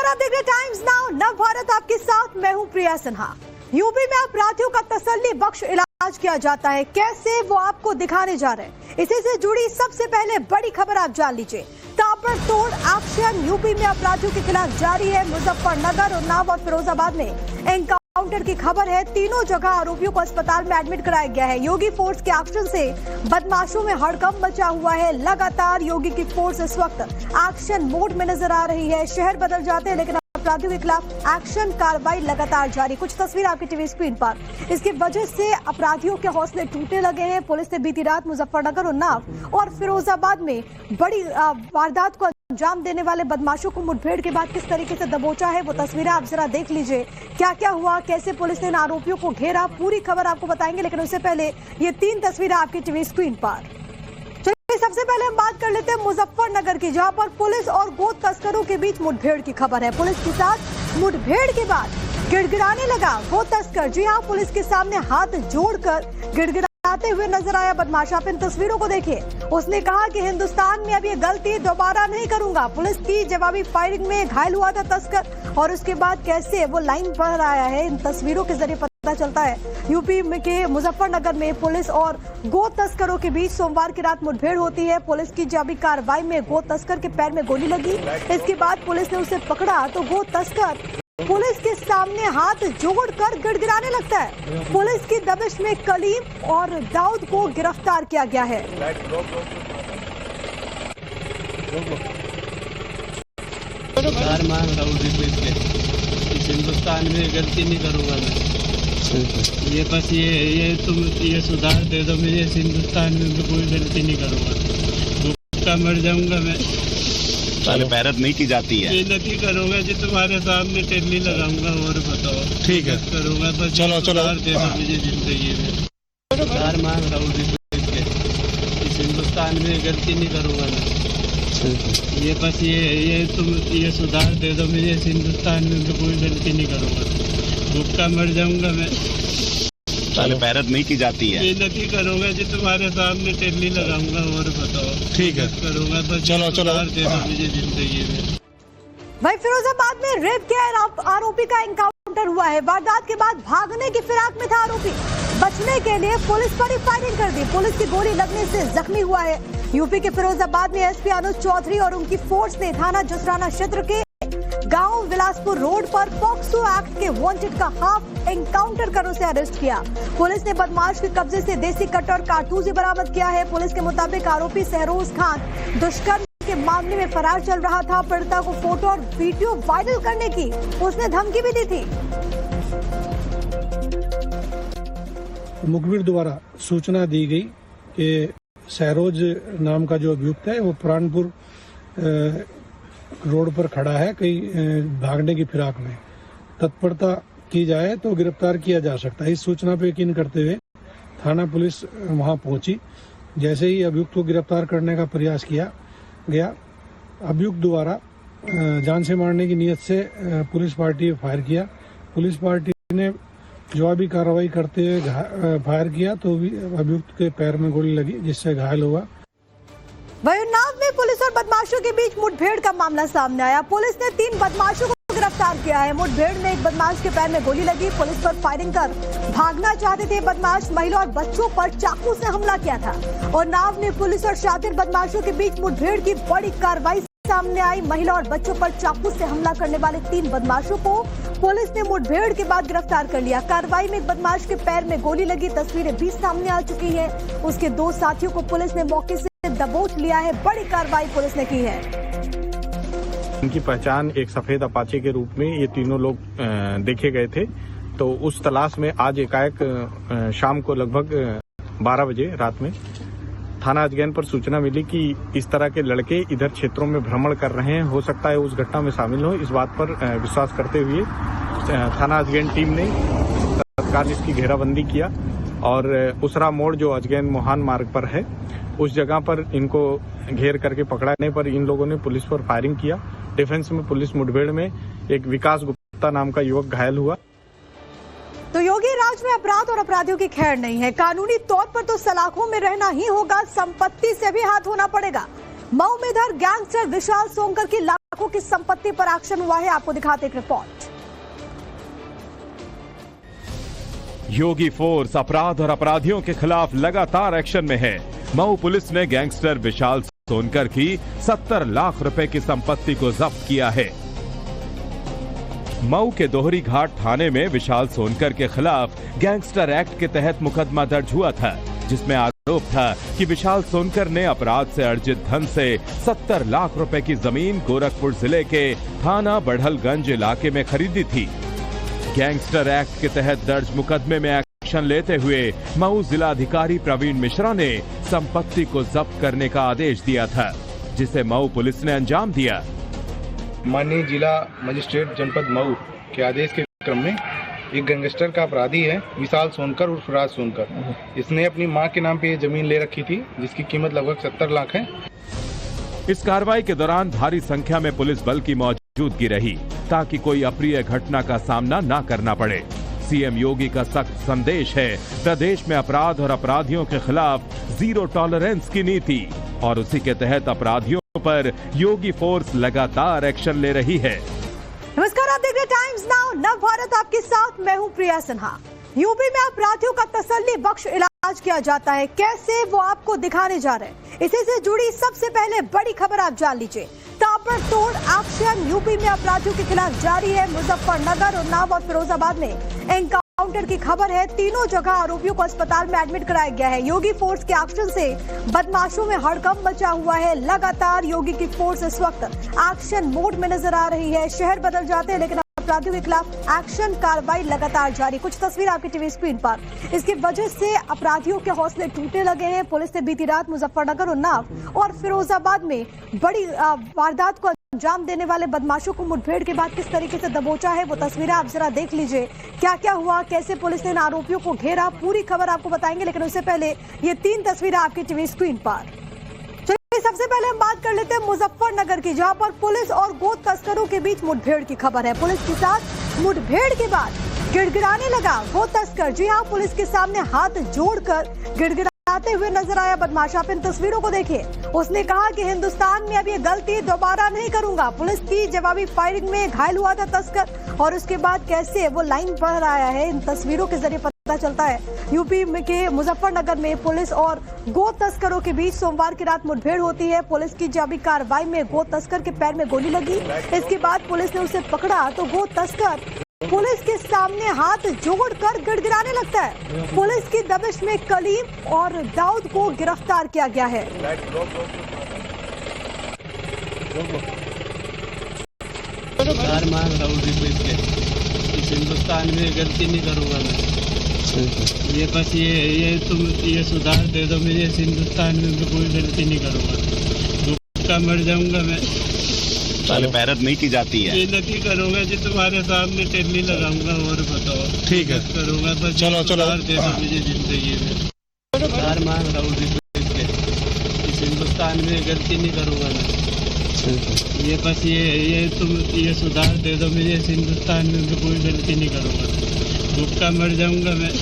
नमस्कार, आप देख रहे टाइम्स नाउ, नव भारत आपके साथ। मैं हूं प्रिया सिन्हा। यूपी में अपराधियों का तसल्ली बख्श इलाज किया जाता है, कैसे वो आपको दिखाने जा रहे हैं। इसी से जुड़ी सबसे पहले बड़ी खबर आप जान लीजिए। ताबड़तोड़ एक्शन यूपी में अपराधियों के खिलाफ जारी है। मुजफ्फरनगर, उन्नाव और फिरोजाबाद में एनकाउंटर की खबर है। तीनों जगह आरोपियों को अस्पताल में एडमिट कराया गया है। योगी फोर्स के एक्शन से बदमाशों में हड़कंप मचा हुआ है। लगातार योगी की फोर्स इस वक्त एक्शन मोड में नजर आ रही है। शहर बदल जाते हैं लेकिन अपराधियों के खिलाफ एक्शन कार्रवाई लगातार जारी। कुछ तस्वीर आपकी टीवी स्क्रीन पर। इसकी वजह से अपराधियों के हौसले टूटने लगे हैं। पुलिस ने बीती रात मुजफ्फरनगर, उन्नाव और फिरोजाबाद में बड़ी वारदात को अंजाम देने वाले बदमाशों को मुठभेड़ के बाद किस तरीके से दबोचा है, वो तस्वीरें आप जरा देख लीजिए। क्या क्या हुआ, कैसे पुलिस ने इन आरोपियों को घेरा, पूरी खबर आपको बताएंगे। लेकिन उससे पहले ये 3 तस्वीरें आपकी टीवी स्क्रीन पर। सबसे पहले हम बात कर लेते हैं मुजफ्फरनगर की, जहां पर पुलिस और गोद तस्करों के बीच मुठभेड़ की खबर है। पुलिस के साथ मुठभेड़ के बाद गिड़गिड़ाने लगा गोद तस्कर। जी हां, पुलिस के सामने हाथ जोड़कर गिड़गिड़ाते हुए नजर आया बदमाश। आप इन तस्वीरों को देखिए। उसने कहा कि हिंदुस्तान में अब ये गलती दोबारा नहीं करूंगा। पुलिस की जवाबी फायरिंग में घायल हुआ था तस्कर और उसके बाद कैसे वो लाइन पर आया है, इन तस्वीरों के जरिए पता चलता है। यूपी के मुजफ्फरनगर में पुलिस और गोद तस्करों के बीच सोमवार की रात मुठभेड़ होती है। पुलिस की जवाबी कार्रवाई में गोद तस्कर के पैर में गोली लगी। इसके बाद पुलिस ने उसे पकड़ा तो गोद तस्कर पुलिस के सामने हाथ जोड़कर गिड़गिड़ाने लगता है। पुलिस की दबिश में कलीम और दाऊद को गिरफ्तार किया गया है। हिंदुस्तान में गलती नहीं करूंगा मैं। ये बस ये सुधार दे दो मुझे। हिंदुस्तान में कोई गलती नहीं करूंगा, भूखा मर जाऊंगा मैं। पहले मेहनत नहीं की जाती है। मेहनत ही करूंगा जी, तुम्हारे सामने टेली लगाऊंगा और बताओ। ठीक है, करूंगा बस। चलो सुधार दे दो मुझे जिंदगी में। सुधार मांग रहा हूँ इस हिंदुस्तान में गलती नहीं करूंगा मैं। ये बस ये सुधार दे दो मुझे। हिंदुस्तान में कोई गलती नहीं करूंगा, भूखा मर जाऊंगा मैं। पहले मेहनत नहीं की जाती है। मेहनत ही करूंगा जी, तुम्हारे सामने टेली लगाऊंगा और बताओ। ठीक है, करूंगा बस। चलो दे दो मुझे जिंदगी में। भाई, फिरोजाबाद में रेप के आरोपी का एनकाउंटर हुआ है। वारदात के बाद भागने की फिराक में था आरोपी। बचने के लिए पुलिस पर ही फायरिंग कर दी। पुलिस की गोली लगने से जख्मी हुआ है। यूपी के फिरोजाबाद में एसपी अनुज चौधरी और उनकी फोर्स ने थाना जसराना क्षेत्र के गांव विलासपुर रोड पर पॉक्सो एक्ट के वांटेड का हाफ एनकाउंटर कर उसे अरेस्ट किया। पुलिस ने बदमाश के कब्जे से देसी कट्टर और कारतूस बरामद किया है। पुलिस के मुताबिक आरोपी सहरोज खान दुष्कर्म के मामले में फरार चल रहा था। पीड़िता को फोटो और वीडियो वायरल करने की उसने धमकी भी दी थी। मुखबिर द्वारा सूचना दी गई कि सहरोज नाम का जो अभियुक्त है वो प्राणपुर रोड पर खड़ा है, कहीं भागने की फिराक में। तत्परता की जाए तो गिरफ्तार किया जा सकता है। इस सूचना पर यकीन करते हुए थाना पुलिस वहां पहुंची। जैसे ही अभियुक्त को गिरफ्तार करने का प्रयास किया गया, अभियुक्त द्वारा जान से मारने की नीयत से पुलिस पार्टी ने फायर किया। पुलिस पार्टी ने जवाबी कार्रवाई करते हुए फायर किया तो अभियुक्त के पैर में गोली लगी जिससे घायल हुआ। उन्नाव में पुलिस और बदमाशों के बीच मुठभेड़ का मामला सामने आया। पुलिस ने 3 बदमाशों को गिरफ्तार किया है। मुठभेड़ में एक बदमाश के पैर में गोली लगी। पुलिस पर फायरिंग कर भागना चाहते थे बदमाश। महिला और बच्चों पर चाकू से हमला किया था। उन्नाव में पुलिस और शातिर बदमाशों के बीच मुठभेड़ की बड़ी कार्रवाई सामने आई। महिला और बच्चों पर चाकू से हमला करने वाले 3 बदमाशों को पुलिस ने मुठभेड़ के बाद गिरफ्तार कर लिया। कार्रवाई में एक बदमाश के पैर में गोली लगी। तस्वीरें भी सामने आ चुकी है। उसके 2 साथियों को पुलिस ने मौके से दबोच लिया है। बड़ी कार्रवाई पुलिस ने की है। इनकी पहचान एक सफेद अपाचे के रूप में ये तीनों लोग देखे गए थे। तो उस तलाश में आज एकाएक शाम को लगभग 12 बजे रात में थाना अजगैन पर सूचना मिली कि इस तरह के लड़के इधर क्षेत्रों में भ्रमण कर रहे हैं, हो सकता है उस घटना में शामिल हो। इस बात पर विश्वास करते हुए थाना अजगैन टीम ने तत्काल इसकी घेराबंदी किया और उसरा मोड़ जो अजगैन मोहान मार्ग पर है उस जगह पर इनको घेर करके पकड़ाने पर इन लोगों ने पुलिस पर फायरिंग किया। डिफेंस में पुलिस मुठभेड़ में एक विकास गुप्ता नाम का युवक घायल हुआ। तो योगी राज में अपराध और अपराधियों की खैर नहीं है। कानूनी तौर पर तो सलाखों में रहना ही होगा, संपत्ति से भी हाथ होना पड़ेगा। मऊ में इधर गैंगस्टर विशाल सोनकर की लाखों की संपत्ति पर एक्शन हुआ है। आपको दिखाते एक रिपोर्ट। योगी फोर्स अपराध और अपराधियों के खिलाफ लगातार एक्शन में है। मऊ पुलिस ने गैंगस्टर विशाल सोनकर की 70 लाख रुपए की संपत्ति को जब्त किया है। मऊ के दोहरी घाट थाने में विशाल सोनकर के खिलाफ गैंगस्टर एक्ट के तहत मुकदमा दर्ज हुआ था, जिसमें आरोप था कि विशाल सोनकर ने अपराध से अर्जित धन से 70 लाख रुपए की जमीन गोरखपुर जिले के थाना बढ़लगंज इलाके में खरीदी थी। गैंगस्टर एक्ट के तहत दर्ज मुकदमे में एक्शन लेते हुए मऊ जिलाधिकारी प्रवीण मिश्रा ने संपत्ति को जब्त करने का आदेश दिया था, जिसे मऊ पुलिस ने अंजाम दिया। माननीय जिला मजिस्ट्रेट जनपद मऊ के आदेश के क्रम में एक गैंगस्टर का अपराधी है विशाल सोनकर उर्फ राज सोनकर। इसने अपनी मां के नाम पे ये जमीन ले रखी थी, जिसकी कीमत लगभग 70 लाख है। इस कार्रवाई के दौरान भारी संख्या में पुलिस बल की मौजूदगी रही, ताकि कोई अप्रिय घटना का सामना न करना पड़े। सीएम योगी का सख्त संदेश है, प्रदेश में अपराध और अपराधियों के खिलाफ जीरो टॉलरेंस की नीति, और उसी के तहत अपराधियों पर योगी फोर्स लगातार एक्शन ले रही है। नमस्कार, आप देख रहे टाइम्स नाउ, नव भारत आपके साथ, मैं हूं प्रिया सिन्हा। यूपी में अपराधियों का तसल्ली बख्श इलाज किया जाता है, कैसे वो आपको दिखाने जा रहे हैं। इसी से जुड़ी सबसे पहले बड़ी खबर आप जान लीजिए। ताबड़तोड़ एक्शन यूपी में अपराधियों के खिलाफ जारी है। मुजफ्फरनगर, उन्नाव और फिरोजाबाद में एनकाउंटर की खबर है। तीनों जगह आरोपियों को अस्पताल में एडमिट कराया गया है। योगी फोर्स के एक्शन से बदमाशों में हड़कंप मचा हुआ है। लगातार योगी की फोर्स इस वक्त एक्शन मोड में नजर आ रही है। शहर बदल जाते हैं, लेकिन अपराधियों के खिलाफ एक्शन कार्रवाई लगातार जारी। कुछ तस्वीर आपकी टीवी स्क्रीन पर। इसकी वजह से अपराधियों के हौसले टूटने लगे हैं। पुलिस ने बीती रात मुजफ्फरनगर, उन्नाव और फिरोजाबाद में बड़ी वारदात को अंजाम देने वाले बदमाशों को मुठभेड़ के बाद किस तरीके से दबोचा है, वो तस्वीरें आप जरा देख लीजिए। क्या क्या हुआ, कैसे पुलिस ने इन आरोपियों को घेरा, पूरी खबर आपको बताएंगे। लेकिन उससे पहले ये 3 तस्वीरें आपकी टीवी स्क्रीन पर। सबसे पहले हम बात कर लेते हैं मुजफ्फरनगर की, जहां पर पुलिस और गोद तस्करों के बीच मुठभेड़ की खबर है। पुलिस के साथ मुठभेड़ के बाद गिड़गिड़ाने लगा गोद तस्कर। जी हां, पुलिस के सामने हाथ जोड़कर गिड़गिड़ाते हुए नजर आया बदमाश। आप इन तस्वीरों को देखिए। उसने कहा कि हिंदुस्तान में अब ये गलती दोबारा नहीं करूंगा। पुलिस की जवाबी फायरिंग में घायल हुआ था तस्कर, और उसके बाद कैसे वो लाइन पर आया है, इन तस्वीरों के जरिए पता चलता है। यूपी में के मुजफ्फरनगर में पुलिस और गोद तस्करों के बीच सोमवार की रात मुठभेड़ होती है। पुलिस की जवाबी कार्रवाई में गोद तस्कर के पैर में गोली लगी। इसके बाद पुलिस ने उसे पकड़ा तो गोद तस्कर पुलिस के सामने हाथ जोड़कर गिड़गिड़ाने लगता है। पुलिस की दबिश में कलीम और दाऊद को गिरफ्तार किया गया है। इस हिंदुस्तान में गलती नहीं करूंगा मैं। ये बस ये सुधार दे दो मुझे। इस हिंदुस्तान में मैं कोई गलती नहीं करूंगा, भूखा मर जाऊंगा मैं। साले पैरत नहीं की जाती है। ये नहीं करूंगा जी, तुम्हारे सामने टेली लगाऊंगा और बताओ। ठीक है, करूंगा बस। चलो सुधार दे दो मुझे जिंदगी में। सुधार मांग रहा हूँ इस हिंदुस्तान में गलती नहीं करूंगा मैं। ये बस ये सुधार दे दो मुझे। इस हिंदुस्तान में मैं कोई गलती नहीं करूंगा, भूखा मर जाऊंगा मैं।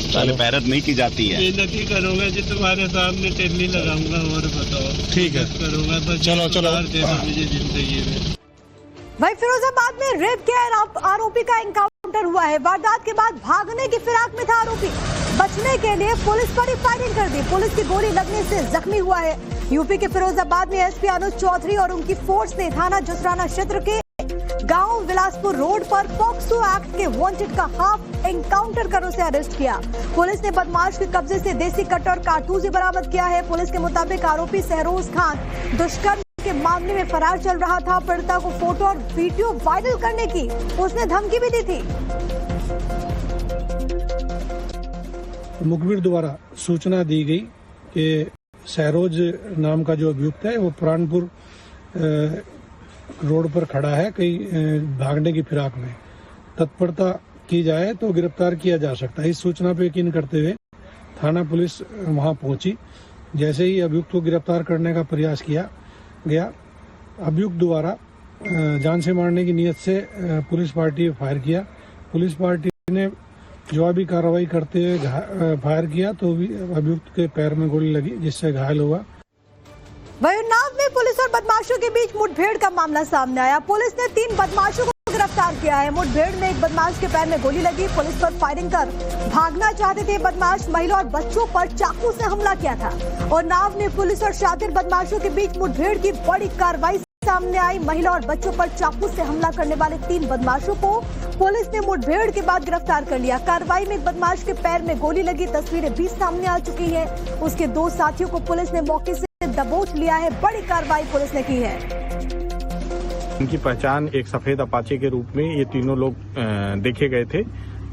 साले पैरत नहीं की जाती है। ये नहीं करूंगा जी, तुम्हारे सामने टेली लगाऊंगा और बताओ। ठीक है, करूंगा बस। चलो सुधार दे दो मुझे जिंदगी में। वहीं फिरोजाबाद में रेप के आरोपी का एनकाउंटर हुआ है। वारदात के बाद भागने की फिराक में था आरोपी। बचने के लिए पुलिस पर ही फायरिंग कर दी। पुलिस की गोली लगने से जख्मी हुआ है। यूपी के फिरोजाबाद में एसपी अनुज चौधरी और उनकी फोर्स ने थाना जसराना क्षेत्र के गांव विलासपुर रोड पर पॉक्सो एक्ट के वांटेड का हाफ एनकाउंटर कर उसे अरेस्ट किया। पुलिस ने बदमाश के कब्जे से देसी कट्टर और कारतूस बरामद किया है। पुलिस के मुताबिक आरोपी सहरोज खान दुष्कर्म के मामले में फरार चल रहा था। पीड़िता को फोटो और वीडियो वायरल करने की उसने धमकी भी दी थी। मुखबिर द्वारा सूचना दी गई कि सहरोज नाम का जो अभियुक्त है वो प्राणपुर रोड पर खड़ा है, कहीं भागने की फिराक में। तत्परता की जाए तो गिरफ्तार किया जा सकता है। इस सूचना पर यकीन करते हुए थाना पुलिस वहां पहुंची। जैसे ही अभियुक्त को गिरफ्तार करने का प्रयास किया गया, अभियुक्त द्वारा जान से मारने की नीयत से पुलिस पार्टी फायर किया। पुलिस पार्टी ने जवाबी कार्रवाई करते हुए फायर किया तो अभियुक्त के पैर में गोली लगी, जिससे घायल हुआ। वहीं उन्नाव में पुलिस और बदमाशों के बीच मुठभेड़ का मामला सामने आया। पुलिस ने 3 बदमाशों को गिरफ्तार किया है। मुठभेड़ में एक बदमाश के पैर में गोली लगी। पुलिस पर फायरिंग कर भागना चाहते थे बदमाश। महिला और बच्चों पर चाकू से हमला किया था। और उन्नाव में पुलिस और शातिर बदमाशों के बीच मुठभेड़ की बड़ी कार्रवाई सामने आई। महिला और बच्चों पर चाकू से हमला करने वाले 3 बदमाशों को पुलिस ने मुठभेड़ के बाद गिरफ्तार कर लिया। कार्रवाई में एक बदमाश के पैर में गोली लगी। तस्वीरें भी सामने आ चुकी है। उसके 2 साथियों को पुलिस ने मौके से दबोच लिया है। बड़ी कार्रवाई पुलिस ने की है। इनकी पहचान एक सफेद अपाचे के रूप में ये तीनों लोग देखे गए थे।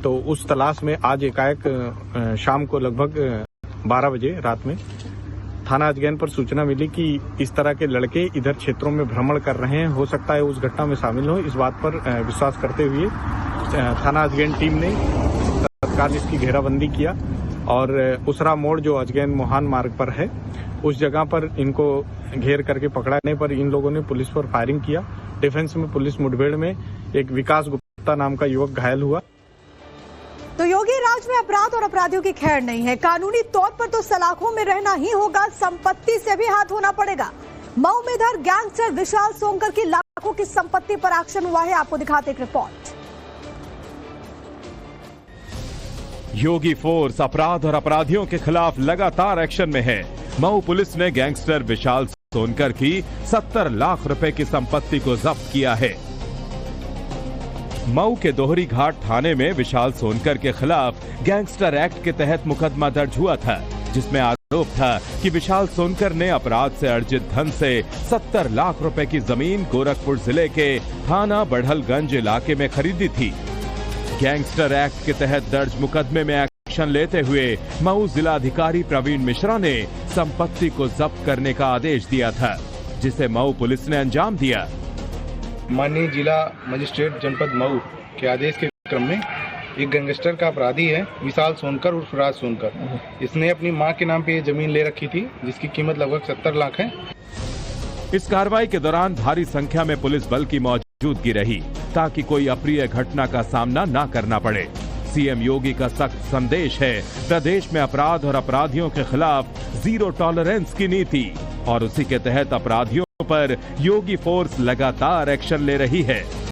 तो उस तलाश में आज एकाएक शाम को लगभग 12 बजे रात में थाना अजगैन पर सूचना मिली कि इस तरह के लड़के इधर क्षेत्रों में भ्रमण कर रहे हैं, हो सकता है उस घटना में शामिल हो। इस बात पर विश्वास करते हुए थाना अजगैन टीम ने तत्काल इसकी घेराबंदी किया और उसरा मोड़ जो अजगैन मोहान मार्ग पर है उस जगह पर इनको घेर करके पकड़ाने पर इन लोगों ने पुलिस पर फायरिंग किया। डिफेंस में पुलिस मुठभेड़ में एक विकास गुप्ता नाम का युवक घायल हुआ। तो योगी राज में अपराध और अपराधियों की खैर नहीं है। कानूनी तौर पर तो सलाखों में रहना ही होगा, संपत्ति से भी हाथ धोना पड़ेगा। मऊ में इधर गैंगस्टर विशाल सोनकर की लाखों की संपत्ति पर एक्शन हुआ है। आपको दिखाते एक रिपोर्ट। योगी फोर्स अपराध और अपराधियों के खिलाफ लगातार एक्शन में है। मऊ पुलिस ने गैंगस्टर विशाल सोनकर की 70 लाख रुपए की संपत्ति को जब्त किया है। मऊ के दोहरी घाट थाने में विशाल सोनकर के खिलाफ गैंगस्टर एक्ट के तहत मुकदमा दर्ज हुआ था, जिसमें आरोप था कि विशाल सोनकर ने अपराध से अर्जित धन से 70 लाख रुपए की जमीन गोरखपुर जिले के थाना बढ़लगंज इलाके में खरीदी थी। गैंगस्टर एक्ट के तहत दर्ज मुकदमे में एक्शन लेते हुए मऊ जिलाधिकारी प्रवीण मिश्रा ने संपत्ति को जब्त करने का आदेश दिया था, जिसे मऊ पुलिस ने अंजाम दिया। माननीय जिला मजिस्ट्रेट जनपद मऊ के आदेश के क्रम में एक गैंगस्टर का अपराधी है विशाल सोनकर उर्फ राज सोनकर। इसने अपनी मां के नाम पे ये जमीन ले रखी थी जिसकी कीमत लगभग 70 लाख है। इस कार्रवाई के दौरान भारी संख्या में पुलिस बल की मौजूदगी रही ताकि कोई अप्रिय घटना का सामना न करना पड़े। सीएम योगी का सख्त संदेश है, प्रदेश में अपराध और अपराधियों के खिलाफ 0 टॉलरेंस की नीति, और उसी के तहत अपराधियों पर योगी फोर्स लगातार एक्शन ले रही है।